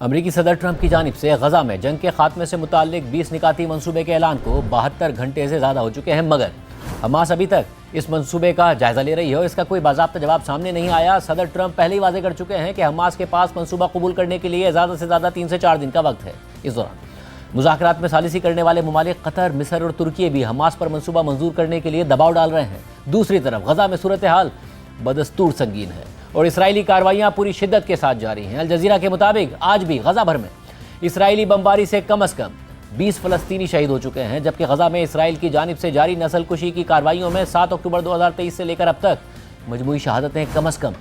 امریکی صدر ٹرمپ کی جانب سے غزہ میں جنگ کے خاتمے سے متعلق 20 نکاتی منصوبے کے اعلان کو 72 گھنٹے سے زیادہ ہو چکے ہیں، مگر حماس ابھی تک اس منصوبے کا جائزہ لے رہی ہے اور اس کا کوئی باضابطہ جواب سامنے نہیں آیا۔ صدر ٹرمپ پہلے ہی واضح کر چکے ہیں کہ حماس کے پاس منصوبہ قبول کرنے کے لیے زیادہ سے زیادہ 3 سے 4 دن کا وقت ہے۔ اس دوران مذاکرات میں ثالثی کرنے والے ممالک قطر، مصر اور ترکی بھی حماس پر منصوبہ منظور کرنے کے لیے دباؤ ڈال رہے ہیں۔ دوسری طرف غزہ میں صورتحال بدستور سنگین ہے اور اسرائیلی کارروائیاں پوری شدت کے ساتھ جاری ہیں۔ الجزیرہ کے مطابق آج بھی غزہ بھر میں اسرائیلی بمباری سے کم از کم 20 فلسطینی شہید ہو چکے ہیں، جبکہ غزہ میں اسرائیل کی جانب سے جاری نسل کشی کی کارروائیوں میں 7 اکتوبر 2023 سے لے کر اب تک مجموعی شہادتیں کم از کم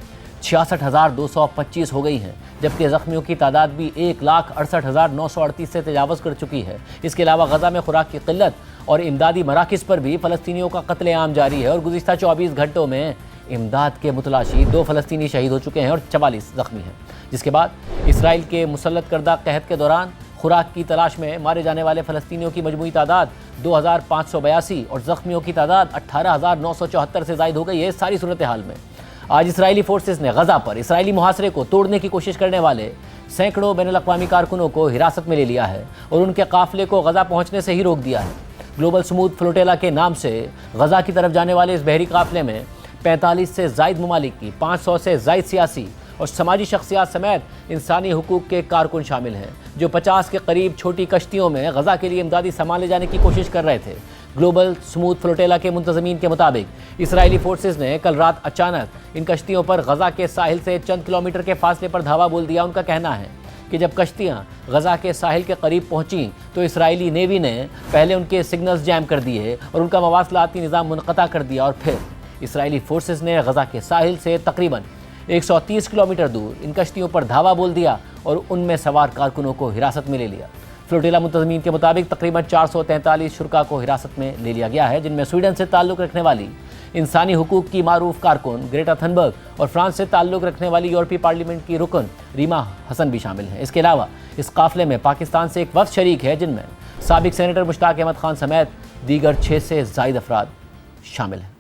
66,225 ہو گئی ہیں، جبکہ زخمیوں کی تعداد بھی 1,68,938 سے تجاوز کر چکی ہے۔ اس کے علاوہ غزہ میں خوراک کی قلت اور امدادی مراکز پر بھی فلسطینیوں کا قتل عام جاری ہے اور گزشتہ 24 گھنٹوں میں امداد کے متلاشی 2 فلسطینی شہید ہو چکے ہیں اور 44 زخمی ہیں، جس کے بعد اسرائیل کے مسلط کردہ قحط کے دوران خوراک کی تلاش میں مارے جانے والے فلسطینیوں کی مجموعی تعداد 2,582 اور زخمیوں کی تعداد 18,974 سے زائد ہو گئی ہے۔ اس ساری صورتحال میں آج اسرائیلی فورسز نے غزہ پر اسرائیلی محاصرے کو توڑنے کی کوشش کرنے والے سینکڑوں بین الاقوامی کارکنوں کو حراست میں لے لیا ہے اور ان کے قافلے کو غزہ پہنچنے سے ہی روک دیا ہے۔ گلوبل سموتھ فلوٹیلا کے نام سے غزہ کی طرف جانے والے اس بحری قافلے میں 45 سے زائد ممالک کی 500 سے زائد سیاسی اور سماجی شخصیات سمیت انسانی حقوق کے کارکن شامل ہیں، جو 50 کے قریب چھوٹی کشتیوں میں غزہ کے لیے امدادی سامان لے جانے کی کوشش کر رہے تھے۔ گلوبل سموتھ فلوٹیلا کے منتظمین کے مطابق اسرائیلی فورسز نے کل رات اچانک ان کشتیوں پر غزہ کے ساحل سے چند کلومیٹر کے فاصلے پر دھاوا بول دیا۔ ان کا کہنا ہے کہ جب کشتیاں غزہ کے ساحل کے قریب پہنچیں تو اسرائیلی نیوی نے پہلے ان کے سگنلز جیم کر دیے اور ان کا مواصلاتی نظام منقطع کر دیا، اور پھر اسرائیلی فورسز نے غزہ کے ساحل سے تقریباً 130 کلومیٹر دور ان کشتیوں پر دھاوا بول دیا اور ان میں سوار کارکنوں کو حراست میں لے لیا۔ فلوٹیلا منتظمین کے مطابق تقریباً 443 شرکاء کو حراست میں لے لیا گیا ہے، جن میں سویڈن سے تعلق رکھنے والی انسانی حقوق کی معروف کارکن گریٹا تھنبرگ اور فرانس سے تعلق رکھنے والی یورپی پارلیمنٹ کی رکن ریما حسن بھی شامل ہیں۔ اس کے علاوہ اس قافلے میں پاکستان سے ایک وفد شریک ہے، جن میں سابق سینیٹر مشتاق احمد خان سمیت دیگر 6 سے زائد افراد شامل ہیں۔